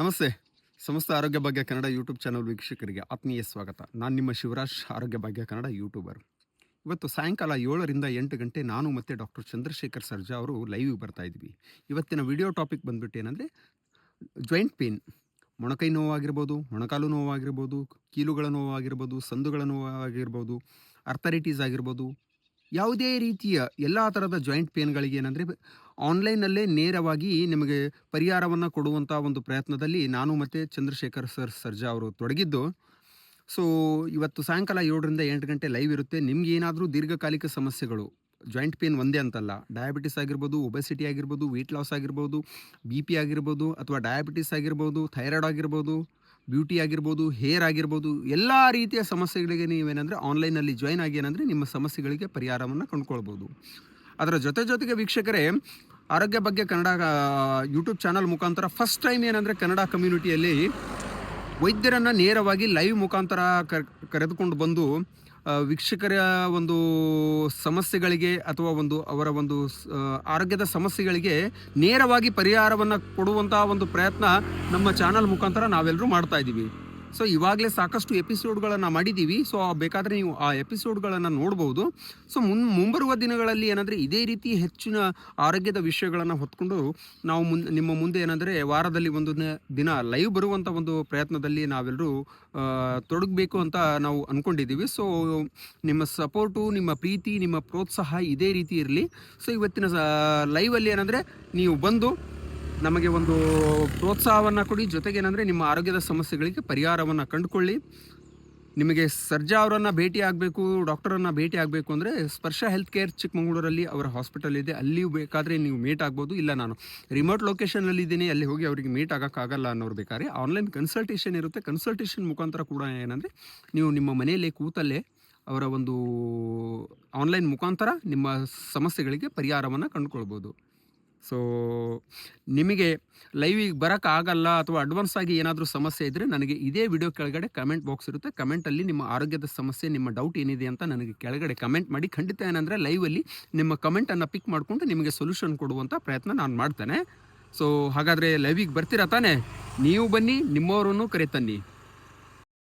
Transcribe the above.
ನಮಸ್ತೆ. ಸಮಸ್ತ ಆರೋಗ್ಯ ಭಾಗ್ಯ ಕನ್ನಡ ಯೂಟ್ಯೂಬ್ ಚಾನಲ್ ವೀಕ್ಷಕರಿಗೆ ಆತ್ಮೀಯ ಸ್ವಾಗತ. ನಾನು ನಿಮ್ಮ ಶಿವರಾಜ್, ಆರೋಗ್ಯ ಭಾಗ್ಯ ಕನ್ನಡ ಯೂಟ್ಯೂಬರ್. ಇವತ್ತು ಸಾಯಂಕಾಲ 7ರಿಂದ 8 ಗಂಟೆ ನಾನು ಮತ್ತು ಡಾಕ್ಟರ್ ಚಂದ್ರಶೇಖರ್ ಸರ್ಜಾ ಅವರು ಲೈವಿಗೆ ಬರ್ತಾ ಇದ್ವಿ. ಇವತ್ತಿನ ವಿಡಿಯೋ ಟಾಪಿಕ್ ಬಂದ್ಬಿಟ್ಟು ಏನಂದರೆ ಜಾಯಿಂಟ್ ಪೇನ್. ಮೊಣಕೈ ನೋವಾಗಿರ್ಬೋದು, ಮೊಣಕಾಲು ನೋವಾಗಿರ್ಬೋದು, ಕೀಲುಗಳ ನೋವಾಗಿರ್ಬೋದು, ಸಂದುಗಳ ನೋವಾಗಿರ್ಬೋದು, ಅರ್ಥರೈಟಿಸ್ ಆಗಿರ್ಬೋದು, ಯಾವುದೇ ರೀತಿಯ ಎಲ್ಲ ಥರದ ಜಾಯಿಂಟ್ ಪೇನ್ಗಳಿಗೆ ಏನಂದರೆ ಆನ್ಲೈನಲ್ಲೇ ನೇರವಾಗಿ ನಿಮಗೆ ಪರಿಹಾರವನ್ನು ಕೊಡುವಂಥ ಒಂದು ಪ್ರಯತ್ನದಲ್ಲಿ ನಾನು ಮತ್ತು ಚಂದ್ರಶೇಖರ್ ಸರ್ಜಾ ಅವರು ತೊಡಗಿದ್ದು. ಸೊ ಇವತ್ತು ಸಾಯಂಕಾಲ 7ರಿಂದ 8 ಗಂಟೆ ಲೈವ್ ಇರುತ್ತೆ. ನಿಮ್ಗೆ ಏನಾದರೂ ದೀರ್ಘಕಾಲಿಕ ಸಮಸ್ಯೆಗಳು, ಜಾಯಿಂಟ್ ಪೇನ್ ಒಂದೇ ಅಂತಲ್ಲ, ಡಯಾಬಿಟಿಸ್ ಆಗಿರ್ಬೋದು, ಒಬೆಸಿಟಿ ಆಗಿರ್ಬೋದು, ವೆಯ್ಟ್ ಲಾಸ್ ಆಗಿರ್ಬೋದು, ಬಿ ಪಿ ಆಗಿರ್ಬೋದು, ಅಥವಾ ಡಯಾಬಿಟಿಸ್ ಆಗಿರ್ಬೋದು, ಥೈರಾಯ್ಡ್ ಆಗಿರ್ಬೋದು, ಬ್ಯೂಟಿ ಆಗಿರ್ಬೋದು, ಹೇರ್ ಆಗಿರ್ಬೋದು, ಎಲ್ಲ ರೀತಿಯ ಸಮಸ್ಯೆಗಳಿಗೆ ನೀವೇನೆಂದರೆ ಆನ್ಲೈನಲ್ಲಿ ಜಾಯ್ನ್ ಆಗಿ ಏನಂದರೆ ನಿಮ್ಮ ಸಮಸ್ಯೆಗಳಿಗೆ ಪರಿಹಾರವನ್ನು ಕಂಡುಕೊಳ್ಬೋದು. ಅದರ ಜೊತೆಗೆ ವೀಕ್ಷಕರೇ, ಆರೋಗ್ಯ ಬಗ್ಗೆ ಕನ್ನಡ ಯೂಟ್ಯೂಬ್ ಚಾನಲ್ ಮುಖಾಂತರ ಫಸ್ಟ್ ಟೈಮ್ ಏನಂದರೆ ಕನ್ನಡ ಕಮ್ಯುನಿಟಿಯಲ್ಲಿ ವೈದ್ಯರನ್ನು ನೇರವಾಗಿ ಲೈವ್ ಮುಖಾಂತರ ಕರೆದುಕೊಂಡು ಬಂದು ವೀಕ್ಷಕರ ಒಂದು ಸಮಸ್ಯೆಗಳಿಗೆ ಅಥವಾ ಅವರ ಆರೋಗ್ಯದ ಸಮಸ್ಯೆಗಳಿಗೆ ನೇರವಾಗಿ ಪರಿಹಾರವನ್ನು ಕೊಡುವಂಥ ಒಂದು ಪ್ರಯತ್ನ ನಮ್ಮ ಚಾನಲ್ ಮುಖಾಂತರ ನಾವೆಲ್ಲರೂ ಮಾಡ್ತಾ ಇದ್ದೀವಿ. ಸೊ ಇವಾಗಲೇ ಸಾಕಷ್ಟು ಎಪಿಸೋಡ್ಗಳನ್ನು ಮಾಡಿದ್ದೀವಿ. ಸೊ ಬೇಕಾದರೆ ನೀವು ಆ ಎಪಿಸೋಡ್ಗಳನ್ನು ನೋಡ್ಬೋದು. ಸೊ ಮುಂಬರುವ ದಿನಗಳಲ್ಲಿ ಏನಂದರೆ ಇದೇ ರೀತಿ ಹೆಚ್ಚಿನ ಆರೋಗ್ಯದ ವಿಷಯಗಳನ್ನು ಹೊತ್ಕೊಂಡು ನಾವು ನಿಮ್ಮ ಮುಂದೆ ಏನಂದರೆ ವಾರದಲ್ಲಿ ಒಂದು ದಿನ ಲೈವ್ ಬರುವಂಥ ಒಂದು ಪ್ರಯತ್ನದಲ್ಲಿ ನಾವೆಲ್ಲರೂ ತೊಡಗಬೇಕು ಅಂತ ನಾವು ಅಂದ್ಕೊಂಡಿದ್ದೀವಿ. ಸೊ ನಿಮ್ಮ ಸಪೋರ್ಟು, ನಿಮ್ಮ ಪ್ರೀತಿ, ನಿಮ್ಮ ಪ್ರೋತ್ಸಾಹ ಇದೇ ರೀತಿ ಇರಲಿ. ಸೊ ಇವತ್ತಿನ ಲೈವಲ್ಲಿ ಏನಂದರೆ ನೀವು ಬಂದು ನಮಗೆ ಒಂದು ಪ್ರೋತ್ಸಾಹವನ್ನು ಕೊಡಿ. ಜೊತೆಗೆ ಏನಂದರೆ ನಿಮ್ಮ ಆರೋಗ್ಯದ ಸಮಸ್ಯೆಗಳಿಗೆ ಪರಿಹಾರವನ್ನು ಕಂಡುಕೊಳ್ಳಿ. ನಿಮಗೆ ಸರ್ಜಾ ಅವರನ್ನು ಭೇಟಿ ಆಗಬೇಕು, ಡಾಕ್ಟರನ್ನು ಭೇಟಿ ಆಗಬೇಕು ಅಂದರೆ ಸ್ಪರ್ಶ ಹೆಲ್ತ್ ಕೇರ್ ಚಿಕ್ಕಮಗಳೂರಲ್ಲಿ ಅವರ ಹಾಸ್ಪಿಟಲ್ ಇದೆ. ಅಲ್ಲಿಯೂ ಬೇಕಾದರೆ ನೀವು ಮೀಟ್ ಆಗ್ಬೋದು. ಇಲ್ಲ ನಾನು ರಿಮೋಟ್ ಲೊಕೇಶನಲ್ಲಿದ್ದೀನಿ, ಅಲ್ಲಿ ಹೋಗಿ ಅವರಿಗೆ ಮೀಟ್ ಆಗೋಕ್ಕಾಗಲ್ಲ ಅನ್ನೋರು ಬೇಕಾದ್ರೆ ಆನ್ಲೈನ್ ಕನ್ಸಲ್ಟೇಷನ್ ಇರುತ್ತೆ. ಕನ್ಸಲ್ಟೇಷನ್ ಮುಖಾಂತರ ಕೂಡ ಏನಂದರೆ ನೀವು ನಿಮ್ಮ ಮನೆಯಲ್ಲೇ ಕೂತಲ್ಲೇ ಅವರ ಒಂದು ಆನ್ಲೈನ್ ಮುಖಾಂತರ ನಿಮ್ಮ ಸಮಸ್ಯೆಗಳಿಗೆ ಪರಿಹಾರವನ್ನು ಕಂಡುಕೊಳ್ಬೋದು. ಸೊ ನಿಮಗೆ ಲೈವಿಗೆ ಬರೋಕ್ಕಾಗಲ್ಲ ಅಥವಾ ಅಡ್ವಾನ್ಸ್ ಆಗಿ ಏನಾದರೂ ಸಮಸ್ಯೆ ಇದ್ದರೆ ನನಗೆ ಇದೇ ವಿಡಿಯೋ ಕೆಳಗಡೆ ಕಮೆಂಟ್ ಬಾಕ್ಸ್ ಇರುತ್ತೆ. ಕಮೆಂಟಲ್ಲಿ ನಿಮ್ಮ ಆರೋಗ್ಯದ ಸಮಸ್ಯೆ, ನಿಮ್ಮ ಡೌಟ್ ಏನಿದೆ ಅಂತ ನನಗೆ ಕೆಳಗಡೆ ಕಮೆಂಟ್ ಮಾಡಿ. ಖಂಡಿತ ಏನಂದರೆ ಲೈವಲ್ಲಿ ನಿಮ್ಮ ಕಮೆಂಟನ್ನು ಪಿಕ್ ಮಾಡಿಕೊಂಡು ನಿಮಗೆ ಸೊಲ್ಯೂಷನ್ ಕೊಡುವಂಥ ಪ್ರಯತ್ನ ನಾನು ಮಾಡ್ತೇನೆ. ಸೊ ಹಾಗಾದರೆ ಲೈವಿಗೆ ಬರ್ತೀರಾ ತಾನೇ? ನೀವು ಬನ್ನಿ, ನಿಮ್ಮವರನ್ನು ಕರೆತನ್ನಿ.